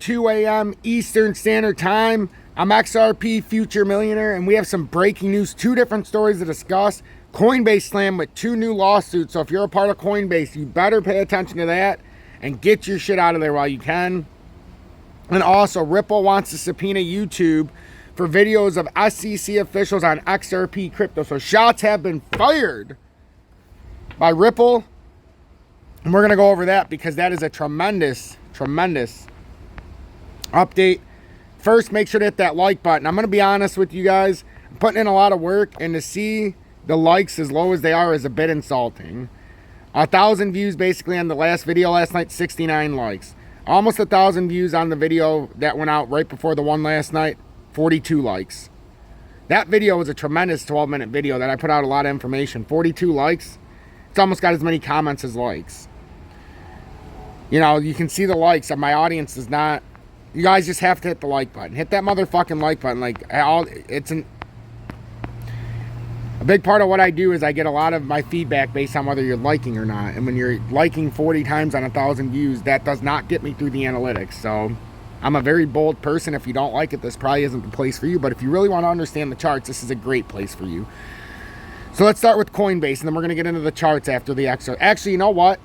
2 a.m. Eastern Standard Time. I'm XRP Future Millionaire, and we have some breaking news, 2 different stories to discuss. Coinbase slammed with 2 new lawsuits, so if you're a part of Coinbase, you better pay attention to that and get your shit out of there while you can. And also, Ripple wants to subpoena YouTube for videos of SEC officials on XRP crypto. So shots have been fired by Ripple, and we're going to go over that because that is a tremendous update. First, make sure to hit that like button. I'm going to be honest with you guys. I'm putting in a lot of work, and to see the likes as low as they are is a bit insulting. 1,000 views basically on the last video last night, 69 likes. Almost 1,000 views on the video that went out right before the one last night, 42 likes. That video was a tremendous 12-minute video that I put out a lot of information. 42 likes. It's almost got as many comments as likes. You know, you can see the likes. My audience does not. You guys just have to hit the like button. Hit that motherfucking like button. Like, a big part of what I do is I get a lot of my feedback based on whether you're liking or not. And when you're liking 40 times on 1,000 views, that does not get me through the analytics. So I'm a very bold person. If you don't like it, this probably isn't the place for you. But if you really want to understand the charts, this is a great place for you. So let's start with Coinbase, and then we're going to get into the charts after the XRP. Actually, you know what?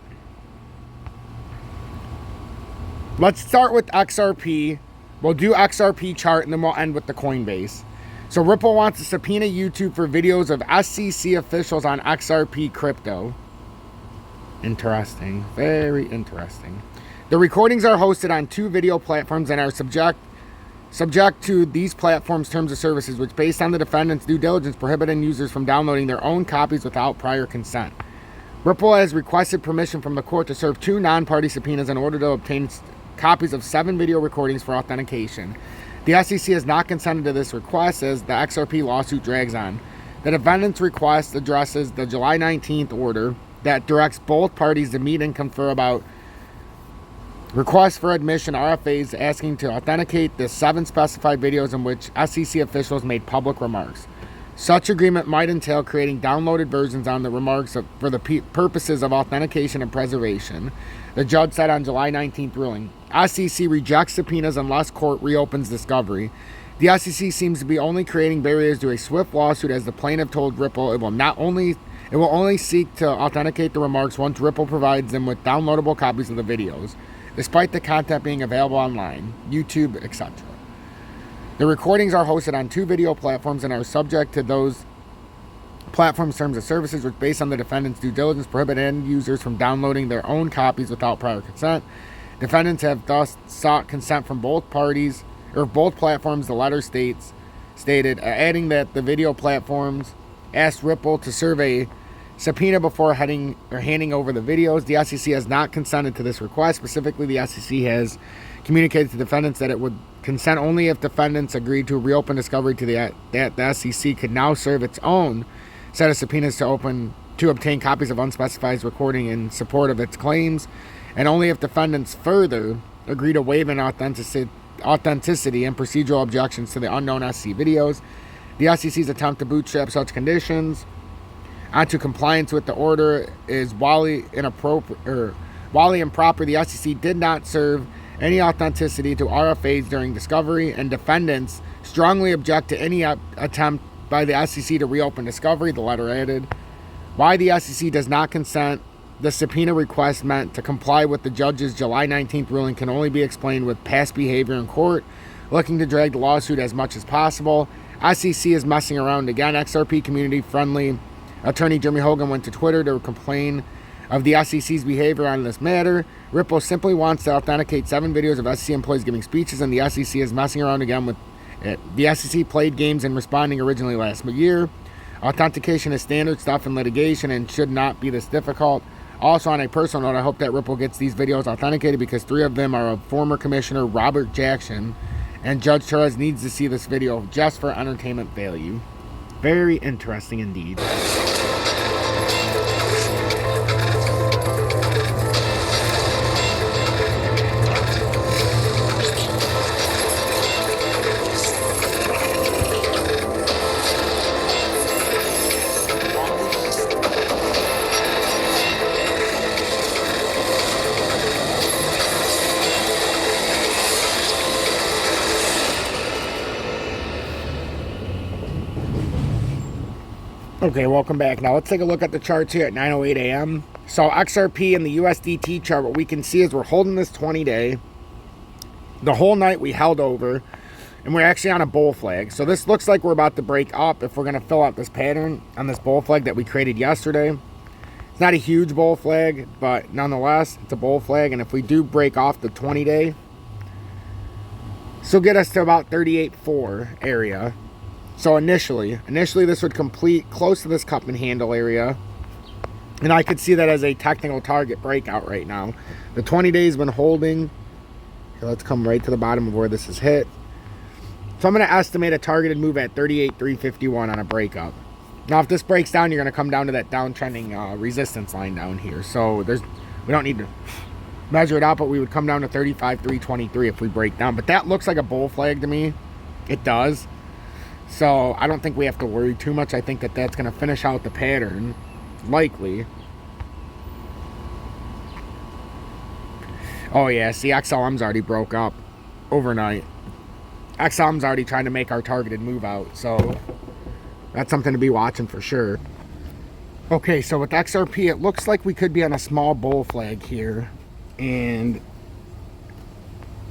Let's start with XRP. We'll do XRP chart, and then we'll end with the Coinbase. So Ripple wants to subpoena YouTube for videos of SEC officials on XRP crypto. Interesting. Very interesting. The recordings are hosted on 2 video platforms and are subject to these platforms' terms of services, which, based on the defendant's due diligence, prohibit users from downloading their own copies without prior consent. Ripple has requested permission from the court to serve 2 non-party subpoenas in order to obtain copies of 7 video recordings for authentication. The SEC has not consented to this request as the XRP lawsuit drags on. The defendant's request addresses the July 19th order that directs both parties to meet and confer about requests for admission RFAs asking to authenticate the 7 specified videos in which SEC officials made public remarks. Such agreement might entail creating downloaded versions on the remarks for the purposes of authentication and preservation, the judge said on July 19th ruling. SEC rejects subpoenas unless court reopens discovery. The SEC seems to be only creating barriers to a swift lawsuit, as the plaintiff told Ripple it will only seek to authenticate the remarks once Ripple provides them with downloadable copies of the videos, despite the content being available online, YouTube, etc. The recordings are hosted on 2 video platforms and are subject to those platforms' terms of services, which, based on the defendant's due diligence, prohibit end users from downloading their own copies without prior consent. Defendants have thus sought consent from both parties, or both platforms, the letter stated, adding that the video platforms asked Ripple to serve a subpoena before handing over the videos. The SEC has not consented to this request. Specifically, the SEC has communicated to defendants that it would consent only if defendants agreed to reopen discovery that the SEC could now serve its own set of subpoenas to obtain copies of unspecified recording in support of its claims, and only if defendants further agree to waive an authenticity and procedural objections to the unknown SEC videos. The SEC's attempt to bootstrap such conditions onto compliance with the order is wildly improper. The SEC did not serve any authenticity to RFAs during discovery, and defendants strongly object to any attempt by the SEC to reopen discovery, the letter added. Why the SEC does not consent the subpoena request meant to comply with the judge's July 19th ruling can only be explained with past behavior in court, looking to drag the lawsuit as much as possible. SEC is messing around again. XRP community-friendly attorney Jeremy Hogan went to Twitter to complain of the SEC's behavior on this matter. Ripple simply wants to authenticate 7 videos of SEC employees giving speeches, and the SEC is messing around again with it. The SEC played games in responding originally last year. Authentication is standard stuff in litigation and should not be this difficult. Also, on a personal note, I hope that Ripple gets these videos authenticated because 3 of them are of former Commissioner Robert Jackson, and Judge Torres needs to see this video just for entertainment value. Very interesting indeed. Okay, welcome back. Now let's take a look at the charts here at 9:08 a.m. So XRP and the USDT chart, what we can see is we're holding this 20-day. The whole night we held over, and we're actually on a bull flag. So this looks like we're about to break up if we're going to fill out this pattern on this bull flag that we created yesterday. It's not a huge bull flag, but nonetheless, it's a bull flag. And if we do break off the 20-day, this will get us to about 38.4 area. So initially this would complete close to this cup and handle area. And I could see that as a technical target breakout right now. The 20 days been holding. Here, let's come right to the bottom of where this is hit. So I'm going to estimate a targeted move at 38,351 on a breakup. Now, if this breaks down, you're going to come down to that downtrending resistance line down here. So we don't need to measure it out, but we would come down to 35,323 if we break down. But that looks like a bull flag to me. It does. So I don't think we have to worry too much. I think that that's going to finish out the pattern, likely. Oh yeah, see, XLM's already broke up overnight. XLM's already trying to make our targeted move out, so that's something to be watching for sure. Okay, so with XRP, it looks like we could be on a small bull flag here, and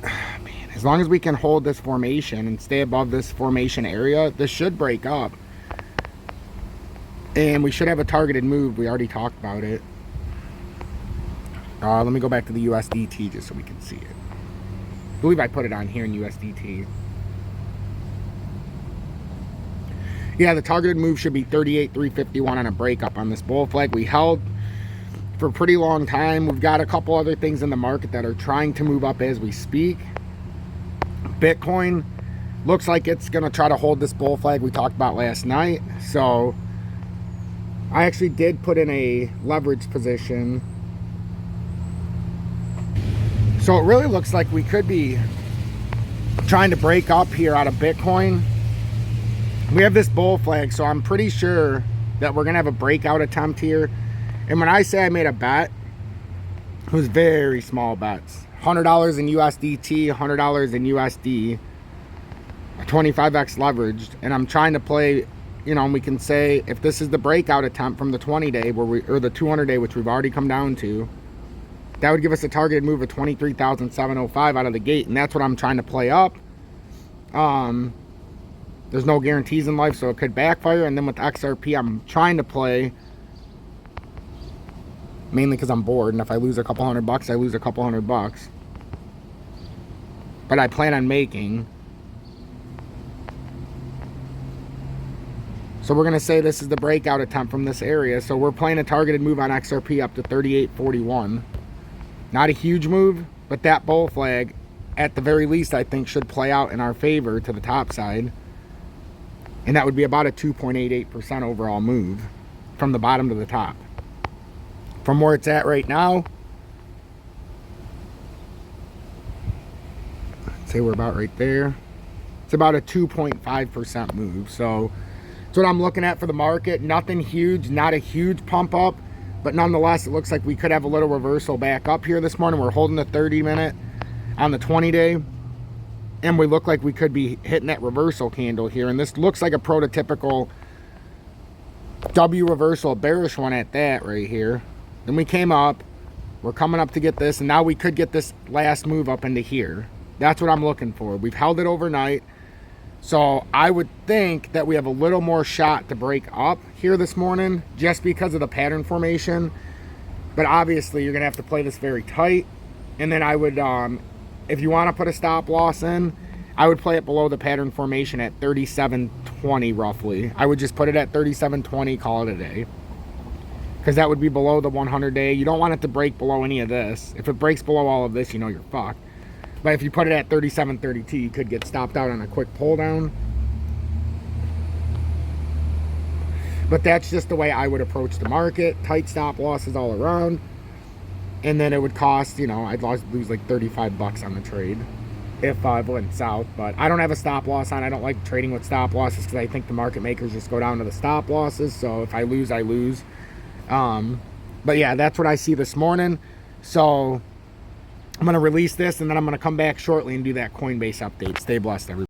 man, as long as we can hold this formation and stay above this formation area, this should break up, and we should have a targeted move. We already talked about it. Let me go back to the USDT just so we can see it. I believe I put it on here in USDT. Yeah, the targeted move should be 38,351 on a breakup on this bull flag. We held for a pretty long time. We've got a couple other things in the market that are trying to move up as we speak. Bitcoin looks like it's going to try to hold this bull flag we talked about last night. So I actually did put in a leverage position. So it really looks like we could be trying to break up here out of Bitcoin. We have this bull flag, so I'm pretty sure that we're going to have a breakout attempt here. And when I say I made a bet, it was very small bets. $100 in USDT, $100 in USD, 25x leveraged. And I'm trying to play, you know, we can say if this is the breakout attempt from the 20-day, or the 200-day, which we've already come down to, that would give us a targeted move of 23,705 out of the gate, and that's what I'm trying to play up. There's no guarantees in life, so it could backfire. And then with XRP, I'm trying to play mainly because I'm bored, and if I lose a couple $100, I lose a couple $100. But I plan on making. So we're going to say this is the breakout attempt from this area. So we're playing a targeted move on XRP up to 38.41. Not a huge move, but that bull flag, at the very least, I think should play out in our favor to the top side. And that would be about a 2.88% overall move from the bottom to the top. From where it's at right now, let's say we're about right there. It's about a 2.5% move. So that's what I'm looking at for the market. Nothing huge, not a huge pump up. But nonetheless, it looks like we could have a little reversal back up here this morning. We're holding the 30-minute on the 20-day. And we look like we could be hitting that reversal candle here. And this looks like a prototypical W reversal, a bearish one at that right here. Then we came up. We're coming up to get this. And now we could get this last move up into here. That's what I'm looking for. We've held it overnight. So I would think that we have a little more shot to break up here this morning just because of the pattern formation. But obviously you're going to have to play this very tight. And then I would, if you want to put a stop loss in, I would play it below the pattern formation at 37.20 roughly. I would just put it at 37.20, call it a day. Because that would be below the 100-day. You don't want it to break below any of this. If it breaks below all of this, you know you're fucked. But if you put it at 37.32, you could get stopped out on a quick pull down. But that's just the way I would approach the market. Tight stop losses all around. And then it would cost, you know, I'd lose like 35 bucks on the trade if I went south. But I don't have a stop loss on. I don't like trading with stop losses because I think the market makers just go down to the stop losses. So if I lose, I lose. But yeah, that's what I see this morning. So I'm going to release this, and then I'm going to come back shortly and do that Coinbase update. Stay blessed, everybody.